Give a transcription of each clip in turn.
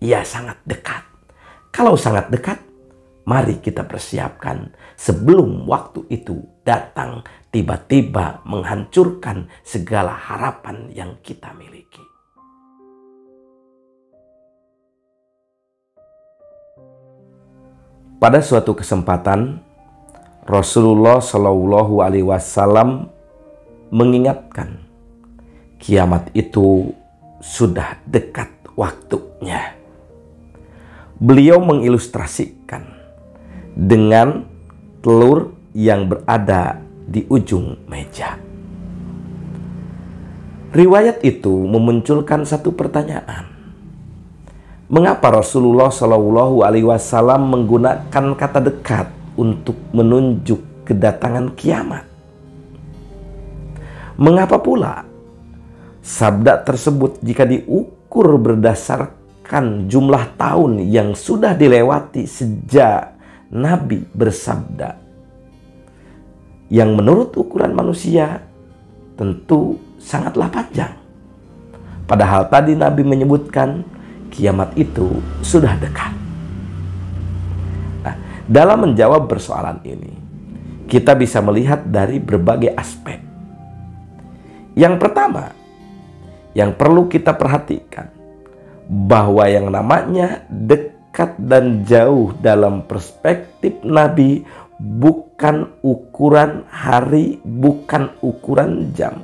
ia sangat dekat. Kalau sangat dekat, mari kita persiapkan sebelum waktu itu datang tiba-tiba menghancurkan segala harapan yang kita miliki. Pada suatu kesempatan, Rasulullah Shallallahu Alaihi Wasallam mengingatkan, kiamat itu sudah dekat waktunya. Beliau mengilustrasikan dengan telur yang berada di ujung meja. Riwayat itu memunculkan satu pertanyaan. Mengapa Rasulullah Shallallahu Alaihi Wasallam menggunakan kata dekat untuk menunjuk kedatangan kiamat? Mengapa pula sabda tersebut jika diukur berdasarkan jumlah tahun yang sudah dilewati sejak Nabi bersabda, yang menurut ukuran manusia tentu sangatlah panjang. Padahal tadi Nabi menyebutkan kiamat itu sudah dekat. Nah, dalam menjawab persoalan ini, kita bisa melihat dari berbagai aspek. Yang pertama, yang perlu kita perhatikan, bahwa yang namanya dekat dan jauh dalam perspektif Nabi bukan ukuran hari, bukan ukuran jam.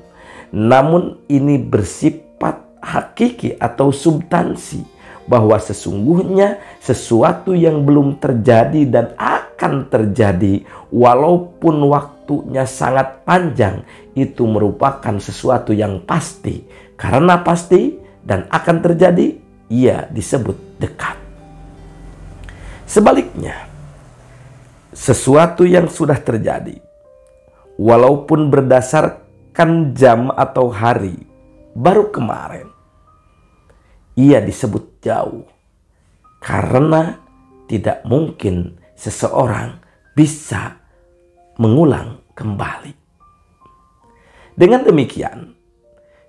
Namun ini bersifat hakiki atau substansi, bahwa sesungguhnya sesuatu yang belum terjadi dan akan terjadi walaupun waktunya sangat panjang, itu merupakan sesuatu yang pasti. Karena pasti dan akan terjadi, ia disebut dekat. Sebaliknya, sesuatu yang sudah terjadi, walaupun berdasarkan jam atau hari, baru kemarin, ia disebut jauh. Karena tidak mungkin seseorang bisa mengulang kembali. Dengan demikian,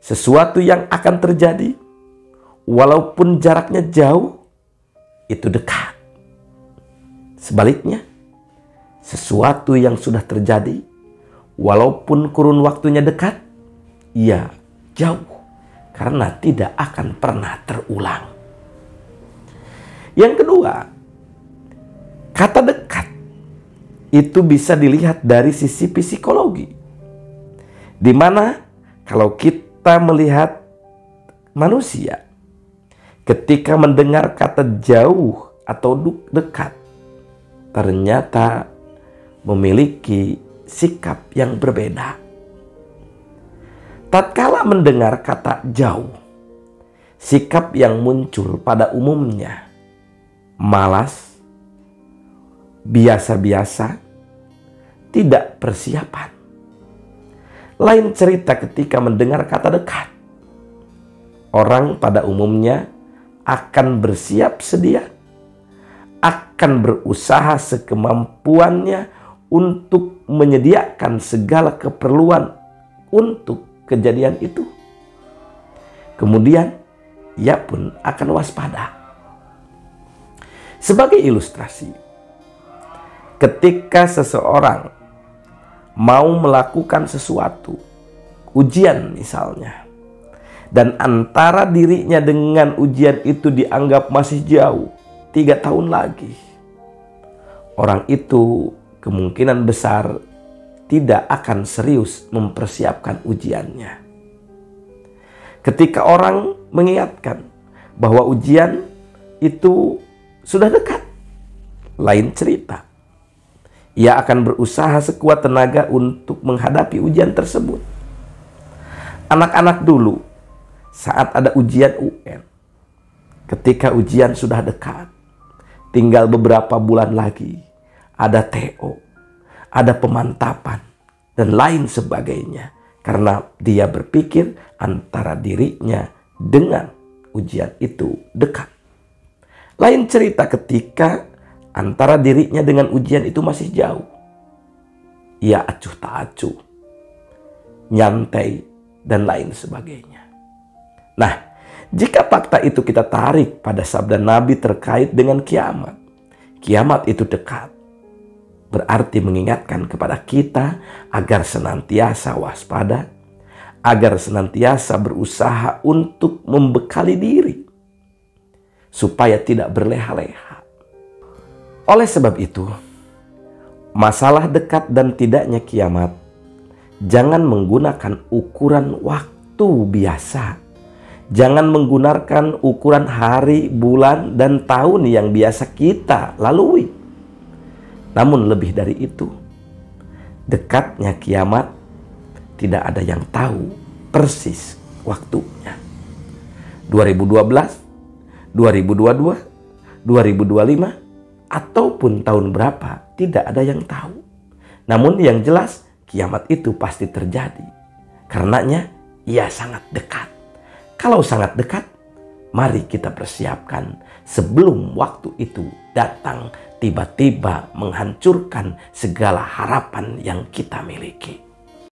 sesuatu yang akan terjadi, walaupun jaraknya jauh, itu dekat. Sebaliknya, sesuatu yang sudah terjadi, walaupun kurun waktunya dekat, ia jauh. Karena tidak akan pernah terulang. Yang kedua, kata dekat itu bisa dilihat dari sisi psikologi. Di mana kalau kita melihat manusia, ketika mendengar kata jauh atau dekat, ternyata memiliki sikap yang berbeda. Tatkala mendengar kata jauh, sikap yang muncul pada umumnya malas, biasa-biasa, tidak persiapan. Lain cerita ketika mendengar kata dekat. Orang pada umumnya akan bersiap sedia, akan berusaha sekemampuannya untuk menyediakan segala keperluan untuk kejadian itu. Kemudian ia pun akan waspada. Sebagai ilustrasi, ketika seseorang mau melakukan sesuatu, ujian misalnya, dan antara dirinya dengan ujian itu dianggap masih jauh, 3 tahun lagi, orang itu kemungkinan besar tidak akan serius mempersiapkan ujiannya. Ketika orang mengingatkan bahwa ujian itu sudah dekat, lain cerita. Ia akan berusaha sekuat tenaga untuk menghadapi ujian tersebut. Anak-anak dulu, saat ada ujian UN, ketika ujian sudah dekat, tinggal beberapa bulan lagi, ada TO, ada pemantapan, dan lain sebagainya. Karena dia berpikir antara dirinya dengan ujian itu dekat. Lain cerita ketika antara dirinya dengan ujian itu masih jauh. Ia acuh tak acuh, nyantai, dan lain sebagainya. Nah, Jika fakta itu kita tarik pada sabda Nabi terkait dengan kiamat, kiamat itu dekat, berarti mengingatkan kepada kita agar senantiasa waspada, agar senantiasa berusaha untuk membekali diri, supaya tidak berleha-leha. Oleh sebab itu, masalah dekat dan tidaknya kiamat, jangan menggunakan ukuran waktu biasa. Jangan menggunakan ukuran hari, bulan, dan tahun yang biasa kita lalui. Namun lebih dari itu, dekatnya kiamat tidak ada yang tahu persis waktunya. 2012, 2022, 2025, ataupun tahun berapa, tidak ada yang tahu. Namun yang jelas, kiamat itu pasti terjadi. Karenanya, ia sangat dekat. Kalau sangat dekat, mari kita persiapkan sebelum waktu itu datang tiba-tiba menghancurkan segala harapan yang kita miliki.